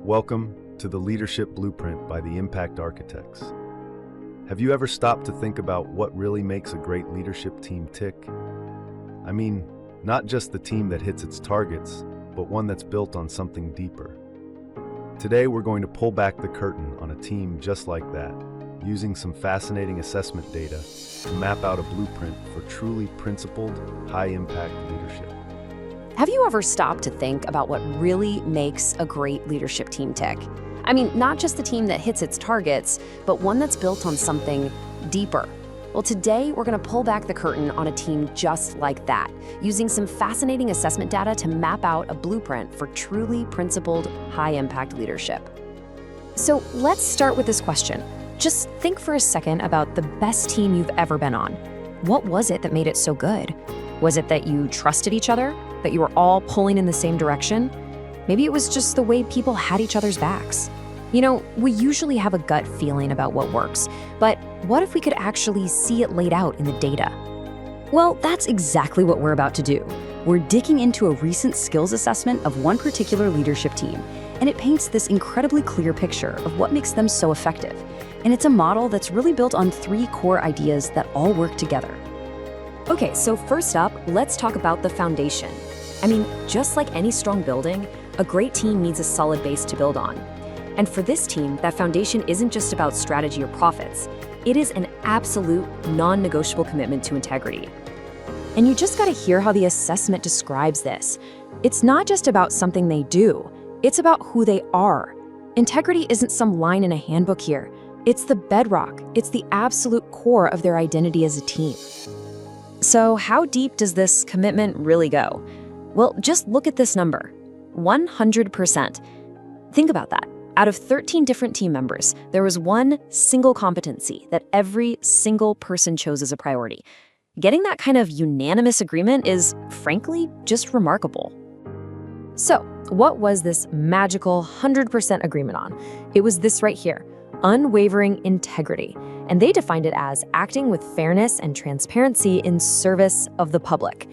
Welcome to the Leadership Blueprint by the Impact Architects. Have you ever stopped to think about what really makes a great leadership team tick? I mean, not just the team that hits its targets, but one that's built on something deeper. Today, we're going to pull back the curtain on a team just like that, using some fascinating assessment data to map out a blueprint for truly principled, high-impact leadership. Have you ever stopped to think about what really makes a great leadership team tick? I mean, not just the team that hits its targets, but one that's built on something deeper. Well, today we're going to pull back the curtain on a team just like that, using some fascinating assessment data to map out a blueprint for truly principled, high-impact leadership. So let's start with this question. Just think for a second about the best team you've ever been on. What was it that made it so good? Was it that you trusted each other? That you were all pulling in the same direction? Maybe it was just the way people had each other's backs. You know, we usually have a gut feeling about what works, but what if we could actually see it laid out in the data? Well, that's exactly what we're about to do. We're digging into a recent skills assessment of one particular leadership team, and it paints this incredibly clear picture of what makes them so effective. And it's a model that's really built on 3 core ideas that all work together. Okay, so first up, let's talk about the foundation. I mean, just like any strong building, a great team needs a solid base to build on. And for this team, that foundation isn't just about strategy or profits. It is an absolute, non-negotiable commitment to integrity. And you just gotta hear how the assessment describes this. It's not just about something they do, it's about who they are. Integrity isn't some line in a handbook here. It's the bedrock, it's the absolute core of their identity as a team. So how deep does this commitment really go? Well, just look at this number, 100%. Think about that. Out of 13 different team members, there was one single competency that every single person chose as a priority. Getting that kind of unanimous agreement is, frankly, just remarkable. So, what was this magical 100% agreement on? It was this right here, unwavering integrity. And they defined it as acting with fairness and transparency in service of the public.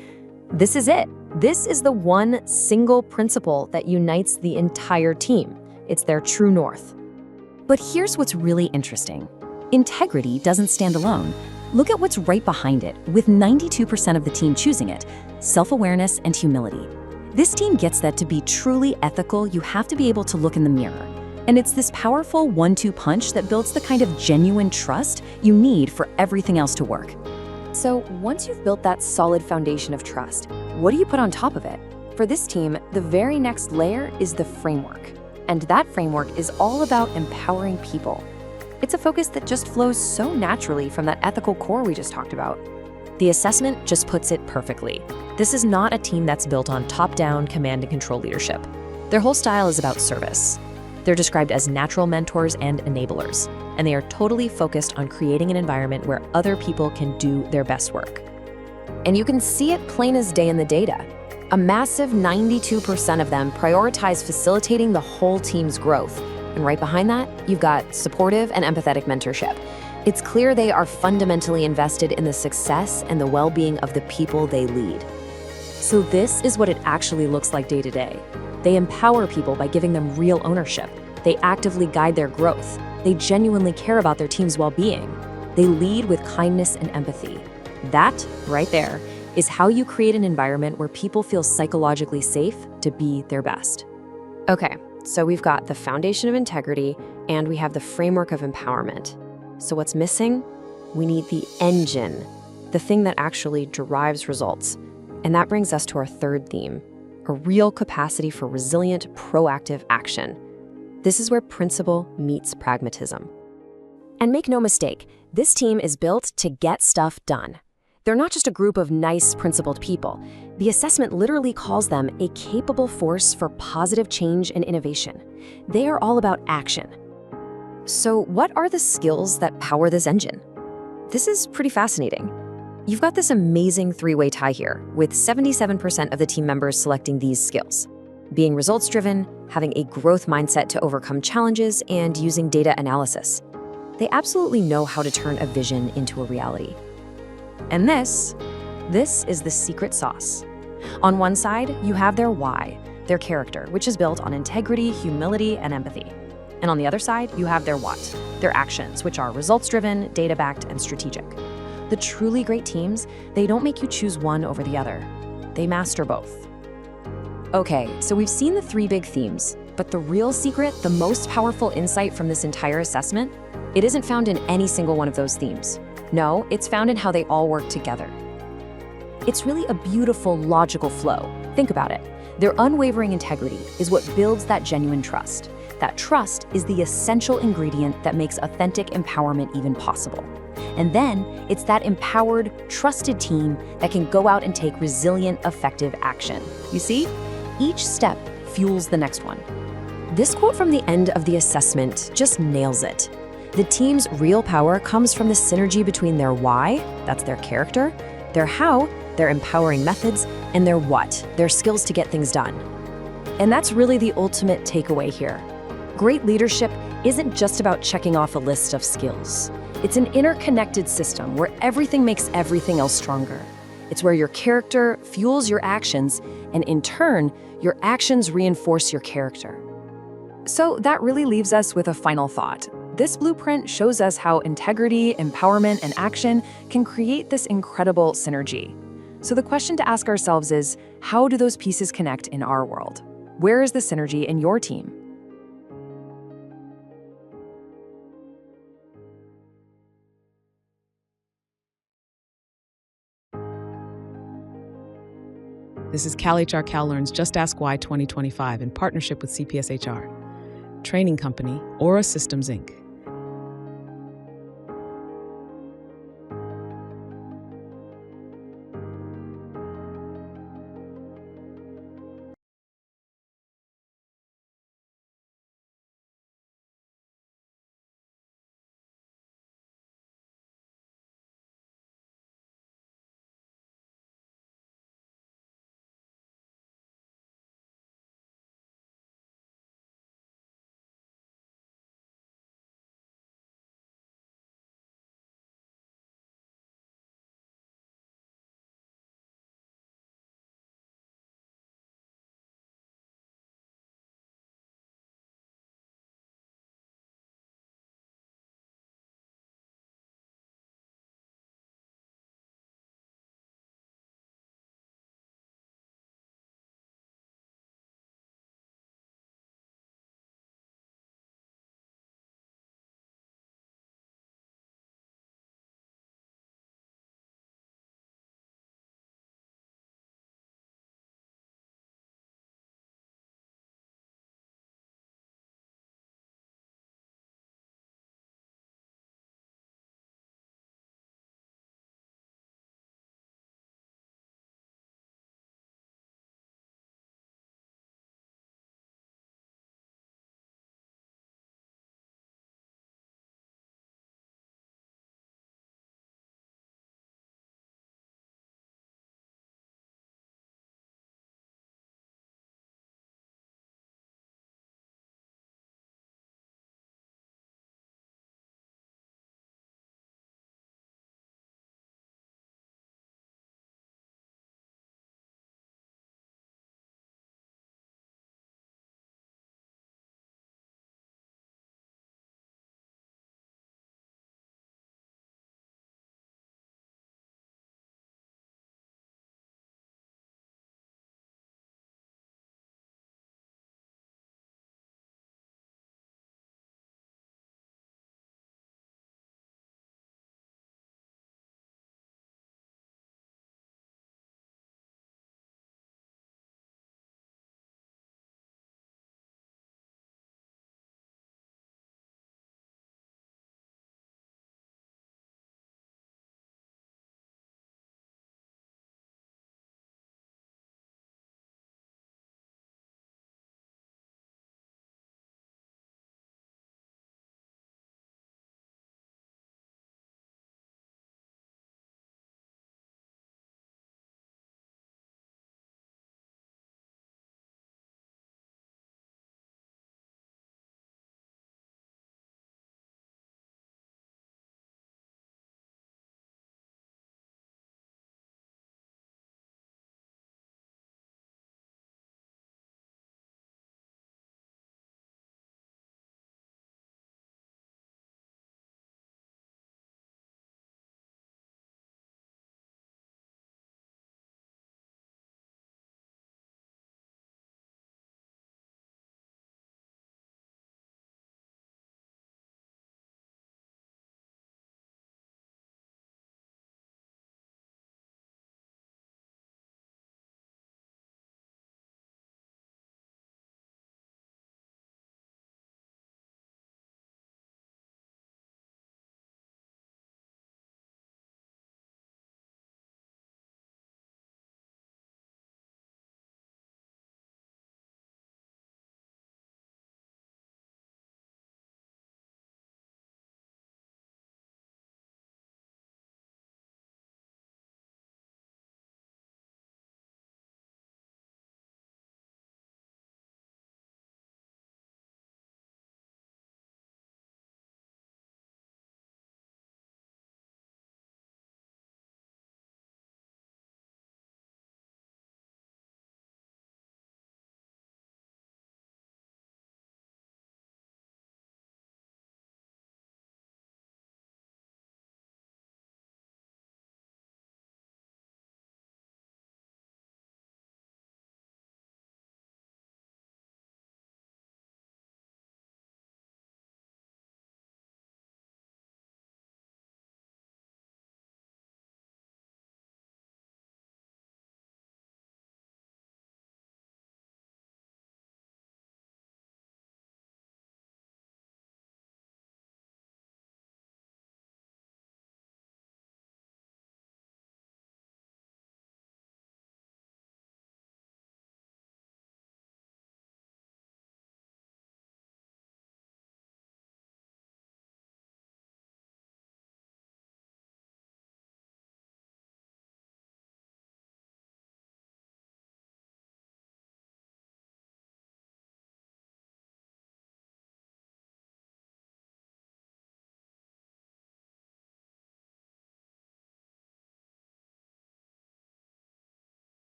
This is it. This is the one single principle that unites the entire team. It's their true north. But here's what's really interesting. Integrity doesn't stand alone. Look at what's right behind it, with 92% of the team choosing it: self-awareness and humility. This team gets that to be truly ethical, you have to be able to look in the mirror. And it's this powerful 1-2 punch that builds the kind of genuine trust you need for everything else to work. So once you've built that solid foundation of trust, what do you put on top of it? For this team, the very next layer is the framework. And that framework is all about empowering people. It's a focus that just flows so naturally from that ethical core we just talked about. The assessment just puts it perfectly. This is not a team that's built on top-down command and control leadership. Their whole style is about service. They're described as natural mentors and enablers, and they are totally focused on creating an environment where other people can do their best work. And you can see it plain as day in the data. A massive 92% of them prioritize facilitating the whole team's growth. And right behind that, you've got supportive and empathetic mentorship. It's clear they are fundamentally invested in the success and the well-being of the people they lead. So this is what it actually looks like day to day. They empower people by giving them real ownership. They actively guide their growth. They genuinely care about their team's well-being. They lead with kindness and empathy. That, right there, is how you create an environment where people feel psychologically safe to be their best. Okay, so we've got the foundation of integrity and we have the framework of empowerment. So what's missing? We need the engine, the thing that actually derives results. And that brings us to our third theme, a real capacity for resilient, proactive action. This is where principle meets pragmatism. And make no mistake, this team is built to get stuff done. They're not just a group of nice, principled people. The assessment literally calls them a capable force for positive change and innovation. They are all about action. So what are the skills that power this engine? This is pretty fascinating. You've got this amazing 3-way tie here, with 77% of the team members selecting these skills: being results-driven, having a growth mindset to overcome challenges, and using data analysis. They absolutely know how to turn a vision into a reality. And this is the secret sauce. On one side, you have their why, their character, which is built on integrity, humility, and empathy. And on the other side, you have their what, their actions, which are results-driven, data-backed, and strategic. The truly great teams, they don't make you choose one over the other. They master both. Okay, so we've seen the three big themes, but the real secret, the most powerful insight from this entire assessment, it isn't found in any single one of those themes. No, it's found in how they all work together. It's really a beautiful, logical flow. Think about it. Their unwavering integrity is what builds that genuine trust. That trust is the essential ingredient that makes authentic empowerment even possible. And then it's that empowered, trusted team that can go out and take resilient, effective action. You see, each step fuels the next one. This quote from the end of the assessment just nails it. The team's real power comes from the synergy between their why, that's their character, their how, their empowering methods, and their what, their skills to get things done. And that's really the ultimate takeaway here. Great leadership isn't just about checking off a list of skills. It's an interconnected system where everything makes everything else stronger. It's where your character fuels your actions, and in turn, your actions reinforce your character. So that really leaves us with a final thought. This blueprint shows us how integrity, empowerment, and action can create this incredible synergy. So the question to ask ourselves is, how do those pieces connect in our world? Where is the synergy in your team? This is Cal HR CalLearns Just Ask Why 2025 in partnership with CPS HR, training company Aura Systems Inc.